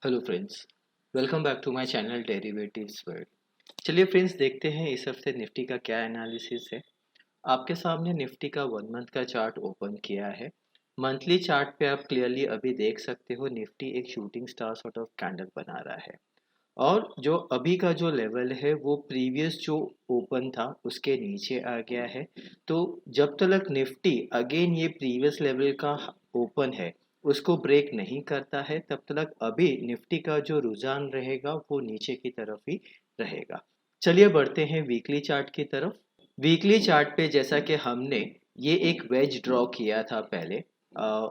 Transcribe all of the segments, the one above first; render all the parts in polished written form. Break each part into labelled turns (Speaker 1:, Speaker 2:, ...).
Speaker 1: Hello friends, welcome back to my channel derivatives world. चलिए friends, देखते हैं इस हफ्ते निफ्टी का क्या एनालिसिस है। आपके सामने निफ्टी का 1 मंथ का चार्ट ओपन किया है। मंथली चार्ट पे आप क्लियरली अभी देख सकते हो निफ्टी एक shooting star sort of candle बना रहा है। और जो अभी का जो लेवल है वो प्रीवियस जो ओपन था उसके नीचे आ गया है। तो जब तक निफ्टी अगेन ये प्रीवियस लेवल का ओपन है उसको ब्रेक नहीं करता है तब तक अभी निफ्टी का जो रुझान रहेगा वो नीचे की तरफ ही रहेगा। चलिए बढ़ते हैं वीकली चार्ट की तरफ। वीकली चार्ट पे जैसा कि हमने ये एक वेज ड्रॉ किया था पहले।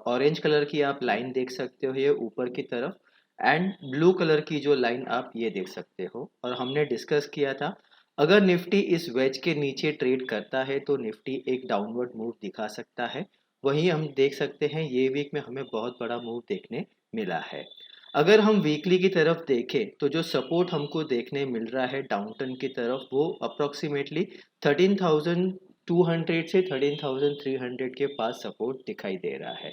Speaker 1: ऑरेंज कलर की आप लाइन देख सकते हो ये ऊपर की तरफ, एंड ब्लू कलर की जो लाइन आप ये देख सकते हो। और हमने डिस्कस किया था अगर निफ्टी इस वेज के नीचे ट्रेड करता है तो निफ्टी एक डाउनवर्ड मूव दिखा सकता है। वहीं हम देख सकते हैं ये वीक में हमें बहुत बड़ा मूव देखने मिला है। अगर हम वीकली की तरफ देखें तो जो सपोर्ट हमको देखने मिल रहा है डाउनटर्न की तरफ वो अप्रोक्सीमेटली 13,200 से 13,300 के पास सपोर्ट दिखाई दे रहा है।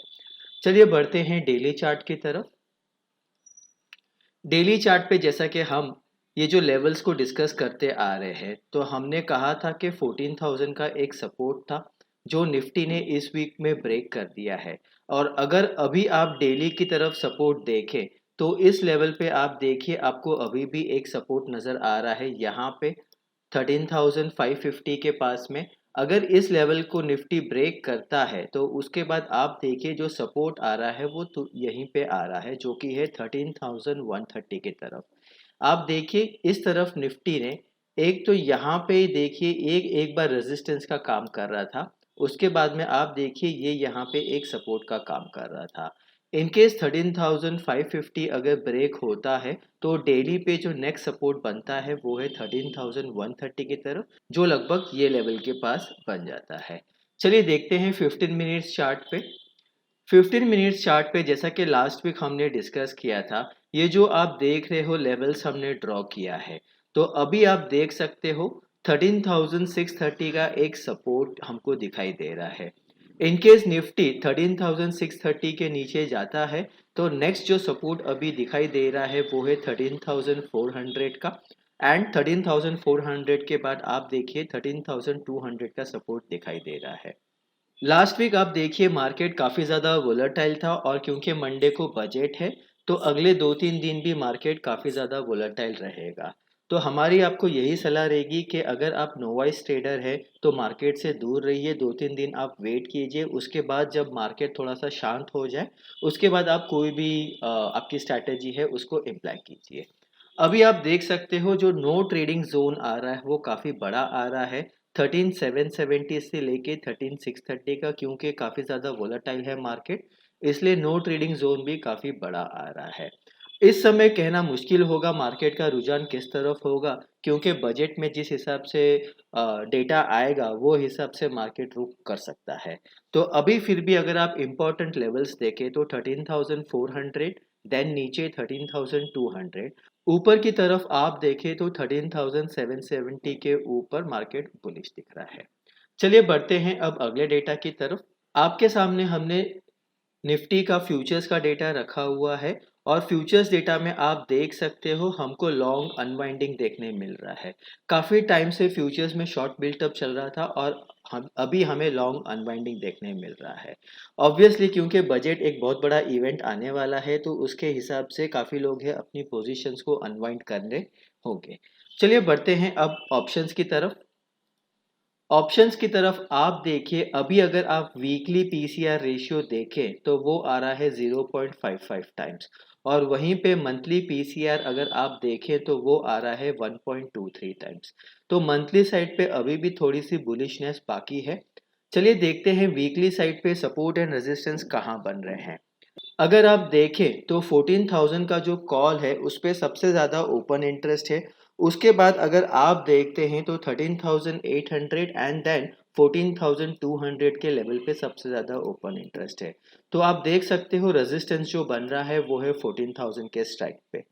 Speaker 1: चलिए बढ़ते हैं डेली चार्ट की तरफ। डेली चार्ट पे जैसा कि हम ये जो लेवल्स को डिस्कस करते आ रहे हैं तो हमने कहा था कि 14,000 का एक सपोर्ट था जो निफ्टी ने इस वीक में ब्रेक कर दिया है। और अगर अभी आप डेली की तरफ सपोर्ट देखें तो इस लेवल पे आप देखिए आपको अभी भी एक सपोर्ट नज़र आ रहा है यहाँ पे 13,550 के पास में। अगर इस लेवल को निफ्टी ब्रेक करता है तो उसके बाद आप देखिए जो सपोर्ट आ रहा है वो तो यहीं पे आ रहा है जो कि है 13,130 की तरफ। आप देखिए इस तरफ निफ्टी ने एक तो यहाँ पे देखिए एक एक बार रेजिस्टेंस का काम कर रहा था। उसके बाद में आप देखिए ये यहाँ पे एक सपोर्ट का काम कर रहा था। इन केस 13,550 अगर ब्रेक होता है तो डेली पे जो नेक्स्ट सपोर्ट बनता है वो है 13,130 की तरफ, जो लगभग ये लेवल के पास बन जाता है। चलिए देखते हैं 15 मिनट्स चार्ट पे। 15 मिनट्स चार्ट पे जैसा कि लास्ट वीक हमने डिस्कस किया था ये जो आप देख रहे हो लेवल्स हमने ड्रॉ किया है। तो अभी आप देख सकते हो 13,630 का एक सपोर्ट हमको दिखाई दे रहा है। इन केस निफ्टी 13,630 के नीचे जाता है तो नेक्स्ट जो सपोर्ट अभी दिखाई दे रहा है वो है 13,400 का। एंड 13,400 के बाद आप देखिए 13,200 का सपोर्ट दिखाई दे रहा है। लास्ट वीक आप देखिए मार्केट काफ़ी ज़्यादा वोलेटाइल था और क्योंकि मंडे को बजट है तो अगले 2-3 दिन भी मार्केट काफ़ी ज़्यादा वोलेटाइल रहेगा। तो हमारी आपको यही सलाह रहेगी कि अगर आप नोवाइस ट्रेडर है तो मार्केट से दूर रहिए, 2-3 दिन आप वेट कीजिए। उसके बाद जब मार्केट थोड़ा सा शांत हो जाए उसके बाद आप कोई भी आपकी स्ट्रैटेजी है उसको इम्प्लाई कीजिए। अभी आप देख सकते हो जो नो ट्रेडिंग जोन आ रहा है वो काफ़ी बड़ा आ रहा है 13,770 से लेके 13,630 का, क्योंकि काफ़ी ज़्यादा वोलेटाइल है मार्केट। इसलिए नो ट्रेडिंग जोन भी काफ़ी बड़ा आ रहा है। इस समय कहना मुश्किल होगा मार्केट का रुझान किस तरफ होगा, क्योंकि बजट में जिस हिसाब से डेटा आएगा वो हिसाब से मार्केट रुक कर सकता है। तो अभी फिर भी अगर आप इम्पोर्टेंट लेवल्स देखें तो 13,400, देन नीचे 13,200, ऊपर की तरफ आप देखें तो 13,770 के ऊपर मार्केट बुलिश दिख रहा है। चलिए बढ़ते हैं अब अगले डेटा की तरफ। आपके सामने हमने निफ्टी का फ्यूचर्स का डेटा रखा हुआ है और फ्यूचर्स डेटा में आप देख सकते हो हमको लॉन्ग अनवाइंडिंग देखने मिल रहा है। काफ़ी टाइम से फ्यूचर्स में शॉर्ट बिल्टअप चल रहा था और हम अभी हमें लॉन्ग अनवाइंडिंग देखने मिल रहा है। ऑब्वियसली क्योंकि बजट एक बहुत बड़ा इवेंट आने वाला है तो उसके हिसाब से काफ़ी लोग हैं अपनी पोजीशंस को अनवाइंड करने होंगे। चलिए बढ़ते हैं अब ऑप्शंस की तरफ। ऑप्शंस की तरफ आप देखिए अभी अगर आप वीकली पीसीआर रेशियो देखें तो वो आ रहा है 0.55 टाइम्स, और वहीं पे मंथली पीसीआर अगर आप देखें तो वो आ रहा है 1.23 टाइम्स। तो मंथली साइड पे अभी भी थोड़ी सी बुलिशनेस बाकी है। चलिए देखते हैं वीकली साइड पे सपोर्ट एंड रेजिस्टेंस कहाँ बन रहे हैं। अगर आप देखें तो 14,000 का जो कॉल है उस पे सबसे ज़्यादा ओपन इंटरेस्ट है। उसके बाद अगर आप देखते हैं तो 13,800 एंड देन 14,200 के लेवल पे सबसे ज़्यादा ओपन इंटरेस्ट है। तो आप देख सकते हो रेजिस्टेंस जो बन रहा है वो है 14,000 के स्ट्राइक पे।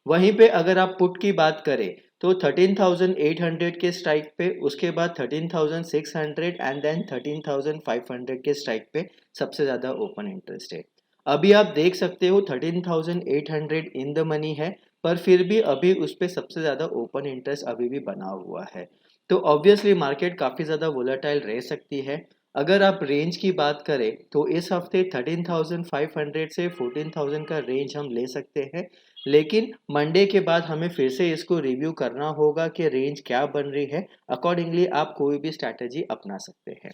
Speaker 1: वहीं पे अगर आप पुट की बात करें तो 13,800 के स्ट्राइक पे, उसके बाद 13,600 एंड देन 13,500 के स्ट्राइक पे सबसे ज़्यादा ओपन इंटरेस्ट है। अभी आप देख सकते हो 13,800 इन द मनी है, पर फिर भी अभी उस पे सबसे ज़्यादा ओपन इंटरेस्ट अभी भी बना हुआ है। तो ऑब्वियसली मार्केट काफ़ी ज़्यादा वोलेटाइल रह सकती है। अगर आप रेंज की बात करें तो इस हफ्ते 13,500 से 14,000 का रेंज हम ले सकते हैं, लेकिन मंडे के बाद हमें फिर से इसको रिव्यू करना होगा कि रेंज क्या बन रही है। अकॉर्डिंगली आप कोई भी स्ट्रैटेजी अपना सकते हैं।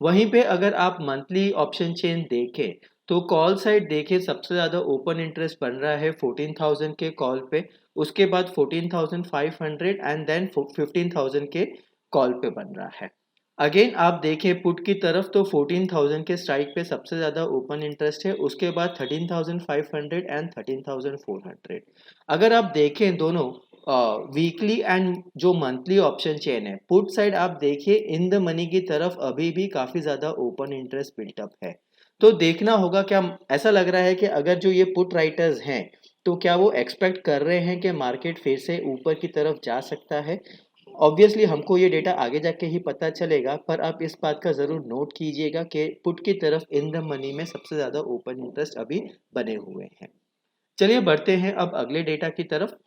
Speaker 1: वहीं पे अगर आप मंथली ऑप्शन चेन देखें तो कॉल साइड देखें, सबसे ज़्यादा ओपन इंटरेस्ट बन रहा है 14,000 के कॉल पे, उसके बाद 14,500 एंड देन 15,000 के कॉल पे बन रहा है। अगेन आप देखें पुट की तरफ तो 14,000 के स्ट्राइक पे सबसे ज़्यादा ओपन इंटरेस्ट है, उसके बाद 13,500 एंड 13,400। अगर आप देखें दोनों वीकली एंड जो मंथली ऑप्शन चेन है, पुट साइड आप देखिए इन द मनी की तरफ अभी भी काफ़ी ज़्यादा ओपन इंटरेस्ट बिल्टअप है। तो देखना होगा, क्या ऐसा लग रहा है कि अगर जो ये पुट राइटर्स हैं तो क्या वो एक्सपेक्ट कर रहे हैं कि मार्केट फिर से ऊपर की तरफ जा सकता है। ऑब्वियसली हमको ये डेटा आगे जाके ही पता चलेगा, पर आप इस बात का ज़रूर नोट कीजिएगा कि पुट की तरफ इन द मनी में सबसे ज़्यादा ओपन इंटरेस्ट अभी बने हुए हैं। चलिए बढ़ते हैं अब अगले डेटा की तरफ।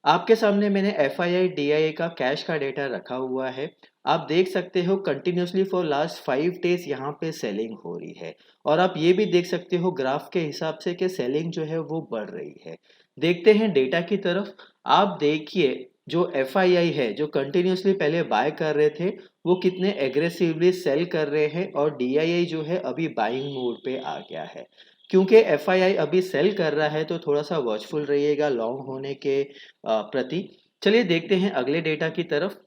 Speaker 1: आपके सामने मैंने FII DIA का कैश का डेटा रखा हुआ है। आप देख सकते हो कंटिन्यूसली फॉर लास्ट 5 डेज यहाँ पे सेलिंग हो रही है, और आप ये भी देख सकते हो ग्राफ के हिसाब से कि सेलिंग जो है वो बढ़ रही है। देखते हैं डेटा की तरफ। आप देखिए जो FII है जो कंटिन्यूसली पहले बाय कर रहे थे वो कितने एग्रेसिवली सेल कर रहे हैं, और DIA जो है अभी बाइंग मोड पे आ गया है। क्योंकि FII अभी सेल कर रहा है तो थोड़ा सा वॉचफुल रहिएगा लॉन्ग होने के प्रति। चलिए देखते हैं अगले डेटा की तरफ।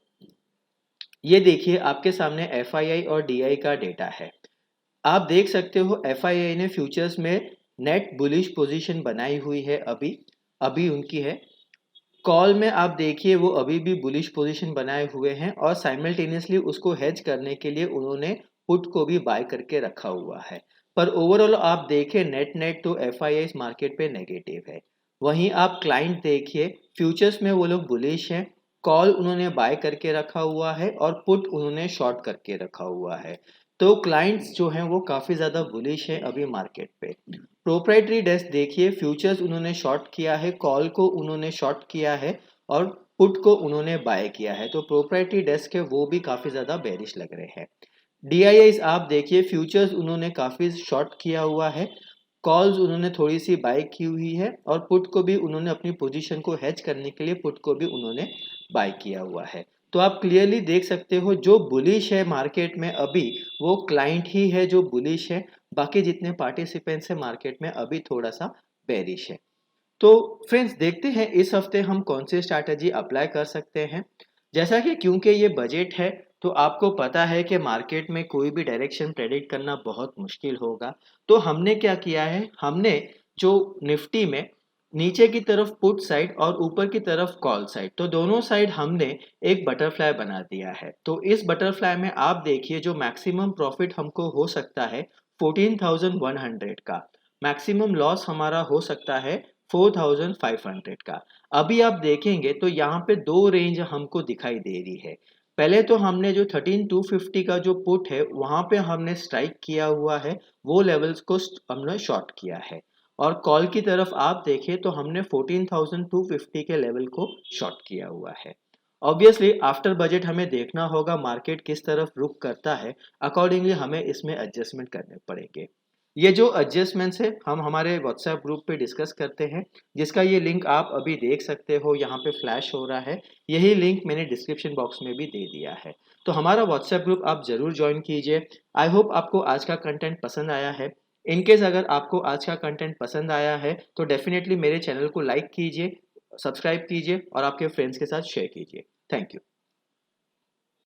Speaker 1: ये देखिए आपके सामने FII और DI का डेटा है। आप देख सकते हो FII ने फ्यूचर्स में नेट बुलिश पोजीशन बनाई हुई है, अभी अभी उनकी है। कॉल में आप देखिए वो अभी भी बुलिश पोजीशन बनाए हुए हैं, और साइमल्टेनियसली उसको हेज करने के लिए उन्होंने पुट को भी बाय करके रखा हुआ है। पर ओवरऑल आप देखें नेट नेट तो FII इस मार्केट पे नेगेटिव है। वहीं आप क्लाइंट देखिए फ्यूचर्स में वो लोग बुलिश हैं, कॉल उन्होंने बाय करके रखा हुआ है और पुट उन्होंने शॉर्ट करके रखा हुआ है। तो क्लाइंट्स जो हैं वो काफ़ी ज़्यादा बुलिश है अभी मार्केट पे। प्रोप्राइटरी डेस्क देखिए फ्यूचर्स उन्होंने शॉर्ट किया है, कॉल को उन्होंने शॉर्ट किया है और पुट को उन्होंने बाय किया है। तो प्रोप्राइटरी डेस्क है वो भी काफ़ी ज़्यादा बेरिश लग रहे हैं। DIIs आप देखिए फ्यूचर्स उन्होंने काफ़ी शॉर्ट किया हुआ है, कॉल्स उन्होंने थोड़ी सी बाय की हुई है, और पुट को भी उन्होंने अपनी पोजीशन को हेज करने के लिए पुट को भी उन्होंने बाय किया हुआ है। तो आप क्लियरली देख सकते हो जो बुलिश है मार्केट में अभी वो क्लाइंट ही है जो बुलिश है, बाकी जितने पार्टिसिपेंट्स हैं मार्केट में अभी थोड़ा सा बेरिश है। तो फ्रेंड्स देखते हैं इस हफ्ते हम कौन सी स्ट्रैटेजी अप्लाई कर सकते हैं। जैसा कि क्योंकि ये बजट है तो आपको पता है कि मार्केट में कोई भी डायरेक्शन प्रेडिक्ट करना बहुत मुश्किल होगा। तो हमने क्या किया है, हमने जो निफ्टी में नीचे की तरफ पुट साइड और ऊपर की तरफ कॉल साइड, तो दोनों साइड हमने एक बटरफ्लाई बना दिया है। तो इस बटरफ्लाई में आप देखिए जो मैक्सिमम प्रॉफिट हमको हो सकता है 14,100 का, मैक्सिमम लॉस हमारा हो सकता है 4,500 का। अभी आप देखेंगे तो यहाँ पे दो रेंज हमको दिखाई दे रही है। पहले तो हमने जो 13,250 का जो पुट है वहाँ पे हमने स्ट्राइक किया हुआ है, वो लेवल्स को हमने शॉर्ट किया है। और कॉल की तरफ आप देखें तो हमने 14,250 के लेवल को शॉर्ट किया हुआ है। ऑब्वियसली आफ्टर बजट हमें देखना होगा मार्केट किस तरफ रुख करता है, अकॉर्डिंगली हमें इसमें एडजस्टमेंट करने पड़ेंगे। ये जो एडजस्टमेंट्स है हम हमारे व्हाट्सएप ग्रुप पे डिस्कस करते हैं, जिसका ये लिंक आप अभी देख सकते हो यहाँ पे फ्लैश हो रहा है। यही लिंक मैंने डिस्क्रिप्शन बॉक्स में भी दे दिया है। तो हमारा व्हाट्सएप ग्रुप आप ज़रूर ज्वाइन कीजिए। आई होप आपको आज का कंटेंट पसंद आया है। इनकेस अगर आपको आज का कंटेंट पसंद आया है तो डेफिनेटली मेरे चैनल को लाइक कीजिए, सब्सक्राइब कीजिए और आपके फ्रेंड्स के साथ शेयर कीजिए। Thank you.